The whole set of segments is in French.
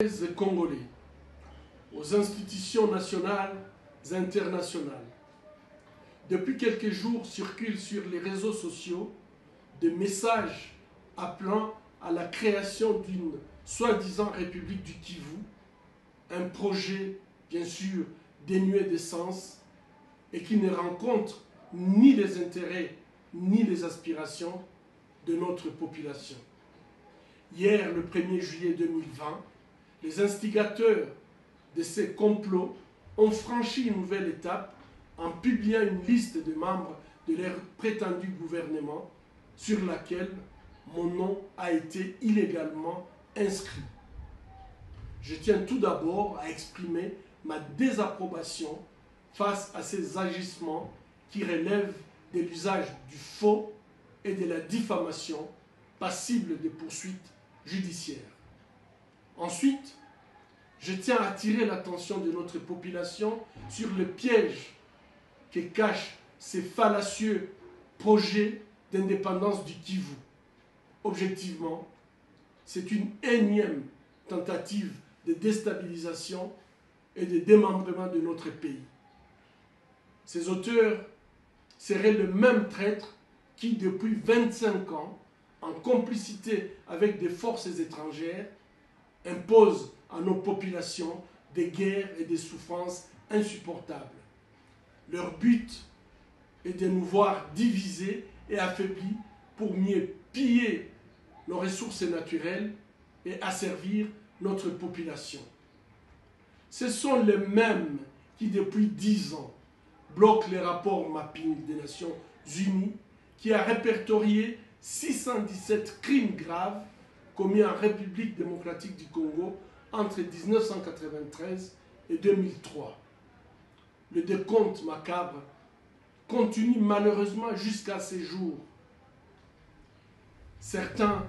et Congolais, aux institutions nationales et internationales. Depuis quelques jours circulent sur les réseaux sociaux des messages appelant à la création d'une soi-disant République du Kivu, un projet bien sûr dénué de sens et qui ne rencontre ni les intérêts ni les aspirations de notre population. Hier, le 1er juillet 2020, les instigateurs de ces complots ont franchi une nouvelle étape en publiant une liste de membres de leur prétendu gouvernement sur laquelle mon nom a été illégalement inscrit. Je tiens tout d'abord à exprimer ma désapprobation face à ces agissements qui relèvent de l'usage du faux et de la diffamation passible de poursuites judiciaires. Ensuite, je tiens à attirer l'attention de notre population sur le piège que cachent ces fallacieux projets d'indépendance du Kivu. Objectivement, c'est une énième tentative de déstabilisation et de démembrement de notre pays. Ces auteurs seraient le même traître qui, depuis 25 ans, en complicité avec des forces étrangères, impose à nos populations des guerres et des souffrances insupportables. Leur but est de nous voir divisés et affaiblis pour mieux piller nos ressources naturelles et asservir notre population. Ce sont les mêmes qui, depuis 10 ans, bloquent les rapports mapping des Nations Unies qui a répertorié 617 crimes graves commis en République démocratique du Congo entre 1993 et 2003. Le décompte macabre continue malheureusement jusqu'à ces jours. Certains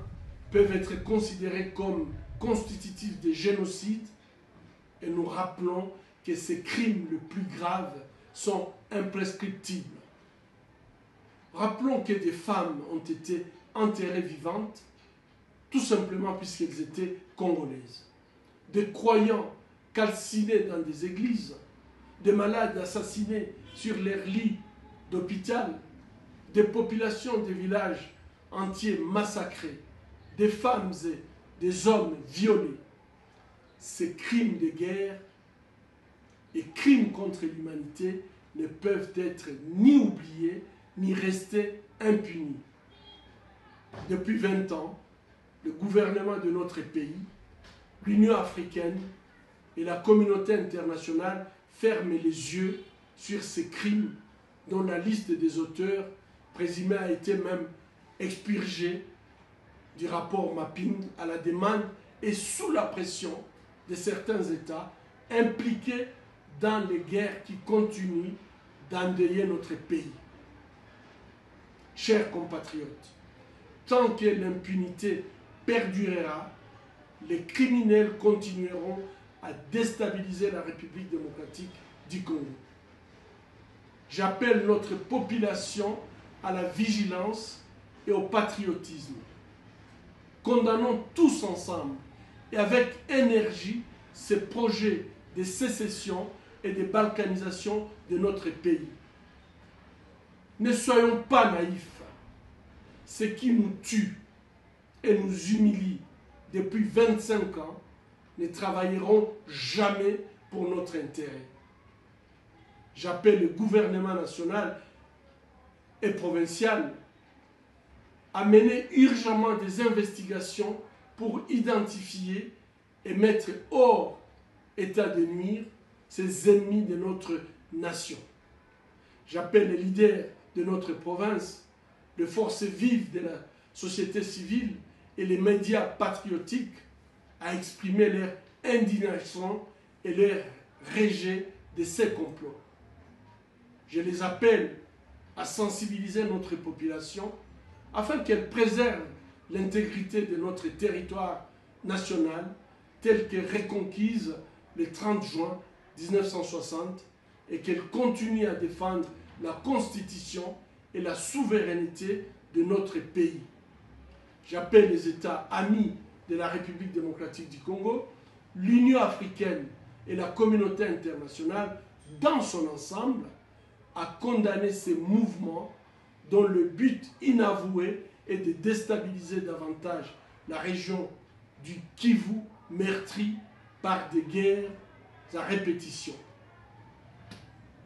peuvent être considérés comme constitutifs de génocide et nous rappelons que ces crimes les plus graves sont imprescriptibles. Rappelons que des femmes ont été enterrées vivantes tout simplement puisqu'elles étaient congolaises. Des croyants calcinés dans des églises, des malades assassinés sur leurs lits d'hôpital, des populations des villages entiers massacrés, des femmes et des hommes violés. Ces crimes de guerre et crimes contre l'humanité ne peuvent être ni oubliés ni rester impunis. Depuis 20 ans, le gouvernement de notre pays, l'Union africaine et la communauté internationale ferment les yeux sur ces crimes dont la liste des auteurs présumés a été même expurgée du rapport mapping à la demande et sous la pression de certains États impliqués dans les guerres qui continuent d'endeuiller notre pays. Chers compatriotes, tant que l'impunité perdurera, les criminels continueront à déstabiliser la République démocratique du Congo. J'appelle notre population à la vigilance et au patriotisme. Condamnons tous ensemble et avec énergie ces projets de sécession et de balkanisation de notre pays. Ne soyons pas naïfs. Ce qui nous tue et nous humilie depuis 25 ans ne travailleront jamais pour notre intérêt. J'appelle le gouvernement national et provincial à mener urgemment des investigations pour identifier et mettre hors état de nuire ces ennemis de notre nation. J'appelle les leaders de notre province, les forces vives de la société civile et les médias patriotiques à exprimer leur indignation et leur rejet de ces complots. Je les appelle à sensibiliser notre population afin qu'elle préserve l'intégrité de notre territoire national tel que reconquise le 30 juin 1960 et qu'elle continue à défendre la Constitution et la souveraineté de notre pays. J'appelle les États amis de la République démocratique du Congo l'Union africaine et la communauté internationale dans son ensemble a condamné ces mouvements dont le but inavoué est de déstabiliser davantage la région du Kivu, meurtrie par des guerres à répétition.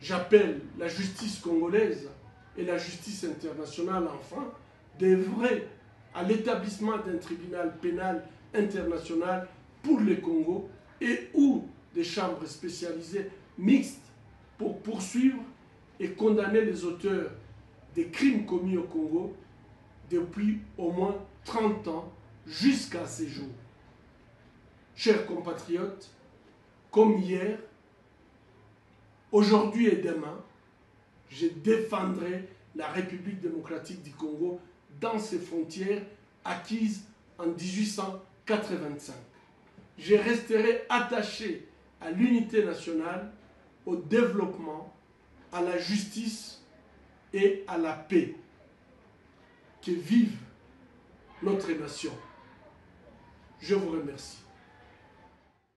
J'appelle la justice congolaise et la justice internationale enfin d'œuvrer à l'établissement d'un tribunal pénal international pour le Congo et ou des chambres spécialisées mixtes pour poursuivre et condamner les auteurs des crimes commis au Congo depuis au moins 30 ans jusqu'à ces jours. Chers compatriotes, comme hier, aujourd'hui et demain, je défendrai la République démocratique du Congo dans ses frontières acquises en 1885. Je resterai attaché à l'unité nationale, au développement, à la justice et à la paix. Que vive notre nation. Je vous remercie.